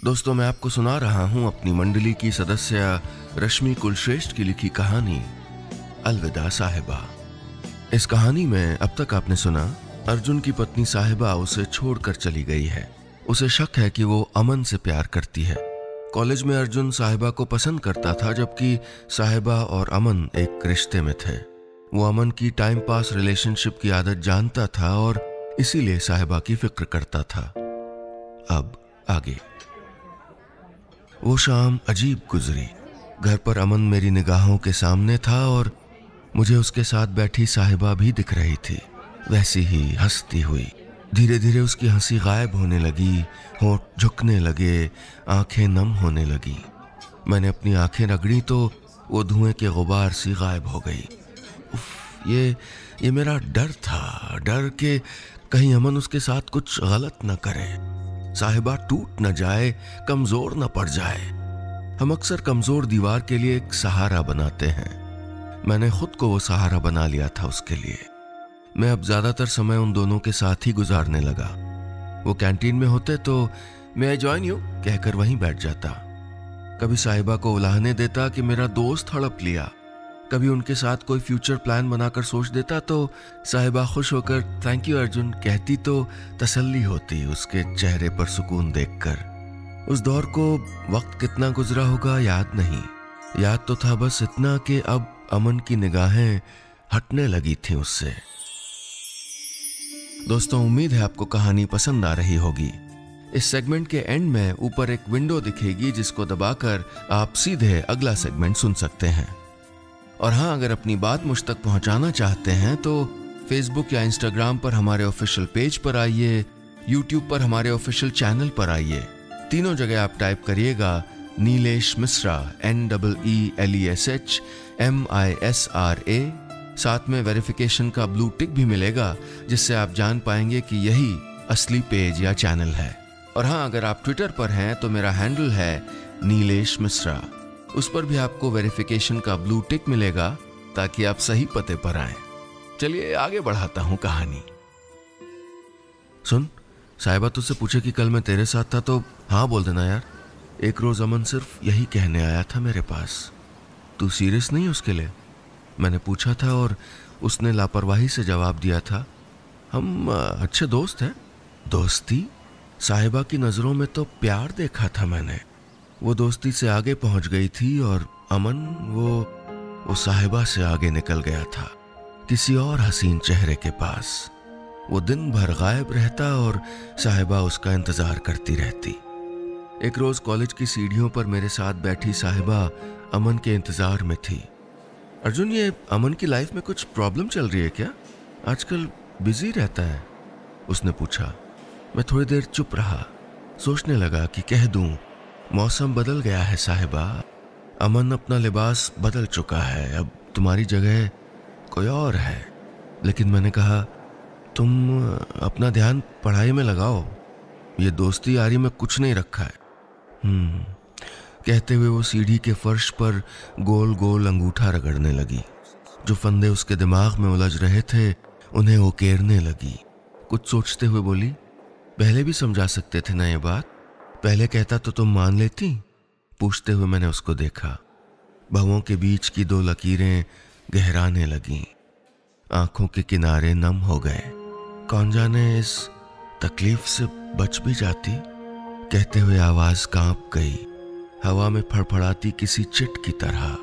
दोस्तों, मैं आपको सुना रहा हूं अपनी मंडली की सदस्य रश्मि कुलश्रेष्ठ की लिखी कहानी अलविदा साहिबा। इस कहानी में अब तक आपने सुना अर्जुन की पत्नी साहिबा उसे छोड़कर चली गई है। उसे शक है कि वो अमन से प्यार करती है। कॉलेज में अर्जुन साहिबा को पसंद करता था, जबकि साहिबा और अमन एक रिश्ते में थे। वो अमन की टाइम पास रिलेशनशिप की आदत जानता था और इसीलिए साहिबा की फिक्र करता था। अब आगे। वो शाम अजीब गुजरी। घर पर अमन मेरी निगाहों के सामने था और मुझे उसके साथ बैठी साहिबा भी दिख रही थी, वैसी ही हंसती हुई। धीरे धीरे उसकी हंसी गायब होने लगी, होंठ झुकने लगे, आंखें नम होने लगी। मैंने अपनी आंखें रगड़ी तो वो धुएं के गुबार सी गायब हो गई। उफ, ये मेरा डर था, डर के कहीं अमन उसके साथ कुछ गलत न करे, साहिबा टूट न जाए, कमजोर न पड़ जाए। हम अक्सर कमजोर दीवार के लिए एक सहारा बनाते हैं। मैंने खुद को वो सहारा बना लिया था उसके लिए। मैं अब ज्यादातर समय उन दोनों के साथ ही गुजारने लगा। वो कैंटीन में होते तो मैं आई जॉइन यू कहकर वहीं बैठ जाता। कभी साहिबा को उलाहने देता कि मेरा दोस्त हड़प लिया। कभी उनके साथ कोई फ्यूचर प्लान बनाकर सोच देता तो साहिबा खुश होकर थैंक यू अर्जुन कहती तो तसल्ली होती उसके चेहरे पर सुकून देखकर। उस दौर को वक्त कितना गुजरा होगा याद नहीं। याद तो था बस इतना कि अब अमन की निगाहें हटने लगी थी उससे। दोस्तों, उम्मीद है आपको कहानी पसंद आ रही होगी। इस सेगमेंट के एंड में ऊपर एक विंडो दिखेगी जिसको दबाकर आप सीधे अगला सेगमेंट सुन सकते हैं। और हाँ, अगर अपनी बात मुझ तक पहुंचाना चाहते हैं तो फेसबुक या इंस्टाग्राम पर हमारे ऑफिशियल पेज पर आइए, यूट्यूब पर हमारे ऑफिशियल चैनल पर आइए। तीनों जगह आप टाइप करिएगा नीलेश मिश्रा, NEELESH MISRA। साथ में वेरिफिकेशन का ब्लू टिक भी मिलेगा, जिससे आप जान पाएंगे कि यही असली पेज या चैनल है। और हाँ, अगर आप ट्विटर पर हैं तो मेरा हैंडल है नीलेश मिश्रा। उस पर भी आपको वेरिफिकेशन का ब्लू टिक मिलेगा ताकि आप सही पते पर आएं। चलिए आगे बढ़ाता हूं कहानी। सुन, साहिबा तुझसे पूछे कि कल मैं तेरे साथ था तो हाँ बोल देना यार। एक रोज अमन सिर्फ यही कहने आया था मेरे पास। तू सीरियस नहीं उसके लिए? मैंने पूछा था और उसने लापरवाही से जवाब दिया था, हम अच्छे दोस्त हैं। दोस्ती? साहिबा की नजरों में तो प्यार देखा था मैंने। वो दोस्ती से आगे पहुंच गई थी और अमन वो साहिबा से आगे निकल गया था, किसी और हसीन चेहरे के पास। वो दिन भर गायब रहता और साहिबा उसका इंतजार करती रहती। एक रोज कॉलेज की सीढ़ियों पर मेरे साथ बैठी साहिबा अमन के इंतजार में थी। अर्जुन, ये अमन की लाइफ में कुछ प्रॉब्लम चल रही है क्या? आजकल बिजी रहता है, उसने पूछा। मैं थोड़ी देर चुप रहा, सोचने लगा कि कह दूं, मौसम बदल गया है साहिबा। अमन अपना लिबास बदल चुका है, अब तुम्हारी जगह कोई और है। लेकिन मैंने कहा, तुम अपना ध्यान पढ़ाई में लगाओ, ये दोस्ती यारी में कुछ नहीं रखा है। कहते हुए वो सीढ़ी के फर्श पर गोल गोल अंगूठा रगड़ने लगी। जो फंदे उसके दिमाग में उलझ रहे थे उन्हें उकेरने लगी। कुछ सोचते हुए बोली, पहले भी समझा सकते थे ना ये बात? पहले कहता तो तुम मान लेती? पूछते हुए मैंने उसको देखा। भवों के बीच की दो लकीरें गहराने लगीं, आंखों के किनारे नम हो गए। कौन जाने इस तकलीफ से बच भी जाती? कहते हुए आवाज कांप गई, हवा में फड़फड़ाती किसी चिट की तरह,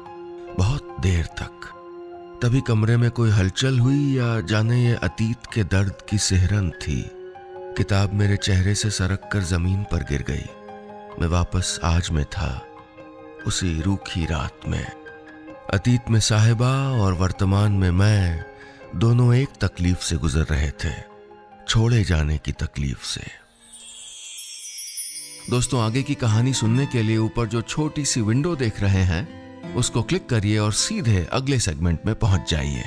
बहुत देर तक। तभी कमरे में कोई हलचल हुई या जाने ये अतीत के दर्द की सिहरन थी। किताब मेरे चेहरे से सरक कर जमीन पर गिर गई। मैं वापस आज में था, उसी रूखी रात में। अतीत में साहिबा और वर्तमान में मैं, दोनों एक तकलीफ से गुजर रहे थे, छोड़े जाने की तकलीफ से। दोस्तों, आगे की कहानी सुनने के लिए ऊपर जो छोटी सी विंडो देख रहे हैं उसको क्लिक करिए और सीधे अगले सेगमेंट में पहुंच जाइए।